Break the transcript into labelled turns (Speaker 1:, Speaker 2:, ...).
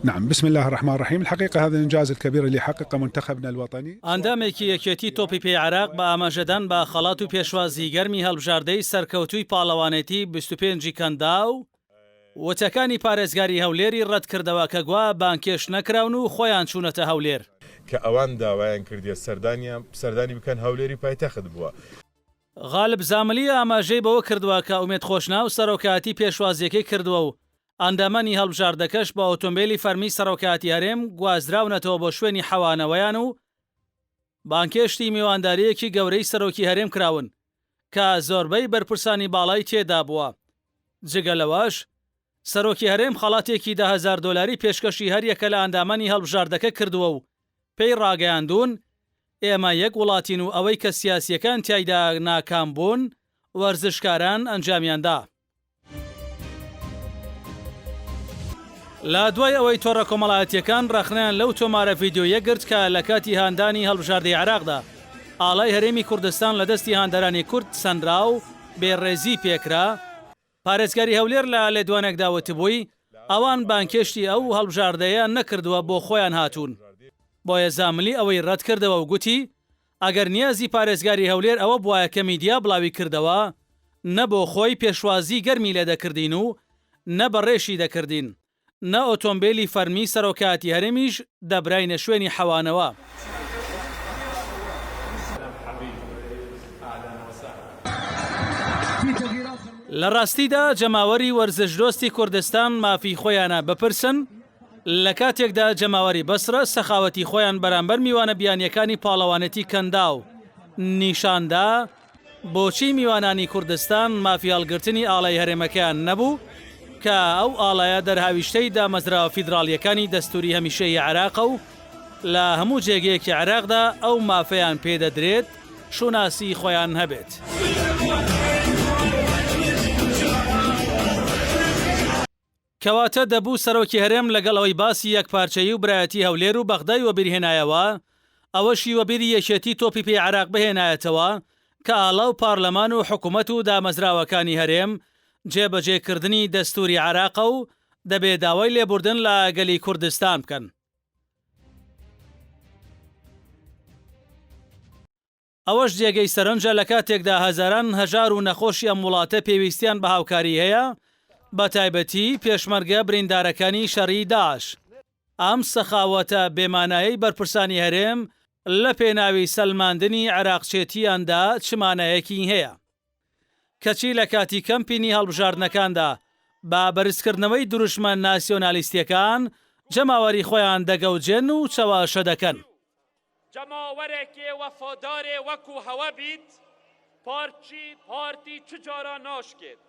Speaker 1: نعم، بسم الله الرحمن الرحيم. الحقيقة هذا الإنجاز الكبير اللي حققه منتخبنا الوطني.
Speaker 2: ئەندامێکی یەکێتی تۆپی پێی عێراق بە ئاماژەدان بە خەڵات و پێشوازی گەرمی هەڵبژاردەی سەرکەوتووی پاڵەوانێتی 25 کەندا و وتەکانی پارێزگاری هەولێری ڕەتکردەوە کە گوا بانکێش نەکراون و خۆیان چوونەتە هەولێر
Speaker 3: کە ئەوان داوایان کردیە سەردانی بکەن هەولێری پایتەخت بووە.
Speaker 2: غالب زاملی ئاماژەی بەوە کردووە کە ئومێد خۆشنا و سەرۆکاتی پێشوازیەکەی کردووە و ئەندامانی هەڵبژاردەکەش بە ئۆتۆمبیلی فەرمی سەرۆکاتی هەرێم گوازراونەتەوە بۆ شوێنی حەوانەوەیان و بانکێشتی میوانداریەکی گەورەی سەرۆکی هەرێم کراون کە زۆربەی بەرپرسانی باڵای تێدا بووە. جگە لەوەش سەرۆکی هەرێم خەڵاتێکی 10,000 دۆلاری پێشکەشی هەریەکە لە ئەندامانی هەڵبژاردەکە کردووە و پێی ڕاگەیاندون ئێمە یەک وڵاتین و ئەوەی کە سیاسیەکان تایدا ناکام بوون وەرزشکاران ئەنجامیاندا. لە دوای ئەوەی تۆڕە کۆمەڵایەتیەکان ڕەخنیان لەو تۆمارە ڤیدیۆیە گرت کە لە کاتی هاندانی هەڵبژاردەی عێراقدا ئاڵای هەرێمی کوردستان لە دەستی هاندەرانی کورد سەنرا و بێڕێزی پێکرا، پارێزگاری هەولێر لە لێدوانێکدا وتبووی ئەوان بانکێشتی ئەو هەڵبژاردەیە نەکردووە بۆ خۆیان هاتوون. بۆیە زاملی ئەوەی ڕەت کردەوە و گوتی ئەگەر نیازی پارێزگاری هەولێر ئەوە بواە کە میدیا بڵاوی کردەوە نە بۆ خۆی پێشوازی گەرمی لێ دەکردین و نە بەڕێشی دەکردین، نە ئۆتۆمبیلی فەرمی سەرۆکاتی هەرێمیش دەبراینە شوێنی حەوانەوە. لە ڕاستیدا جەماوەری وەرزشدۆستی کوردستان مافی خۆیانە بپرسن لە کاتێکدا جەماوەری بەسرە سەخاوەتی خۆیان بەرامبەر میوانە بیانیەکانی پاڵەوانێتی کەندا و نیشاندا بۆچی میوانانی کوردستان مافی هەڵگرتنی ئاڵای هەرێمەکەیان نەبوو کە ئەو ئاڵایە دەرهاویشتەی دامەزراوە فیدراڵیەکانی دەستوری هەمیشەی عێراق و لە هەموو جێگەیەکی عێراقدا ئەو مافەیان پێدەدرێت شوناسی خۆیان هەبێت. کەواتە دەبوو سەرۆکی هەرێم لەگەڵەوەی باسی یەکپارچەیی و برایەتی هەولێر و بەغدای وەبیرهێنایەوە ئەوەشی وەبیری یەکێتی تۆپی پێی عێراق بهێنایەتەوە کە ئاڵا و پارلەمان و حکوومەت و دامەزراوەکانی هەرێم جێبەجێکردنی دەستوری عێراقە و دەبێت داوای لێبوردن لە گەلی کوردستان بکەن. ئەوەش جێگەی سەرنجە لە کاتێکدا هەزاران هەژار و نەخۆشی ئەم وڵاتە پێویستیان بە هاوکاری هەیە، بە تایبەتی پێشمەرگە بریندارەکانی شەڕی داعش. ئەم سەخاوەتە بێمانایی بەرپرسانی هەرێم لە پێناوی سەلماندنی عێراقچێتیاندا چمانەیەکی هەیە، کەچی لە کاتی کەمپینی هەڵبژاردنەکاندا با بەرزکردنەوەی دروشمە ناسیۆنالیستیەکان جەماوەری خۆیان دەگەوجێن و چەواشە دەکەن.
Speaker 4: جەماوەرێکی وەفادارێ وەکو هەوە بیت پارتی چجارە ناشکێت.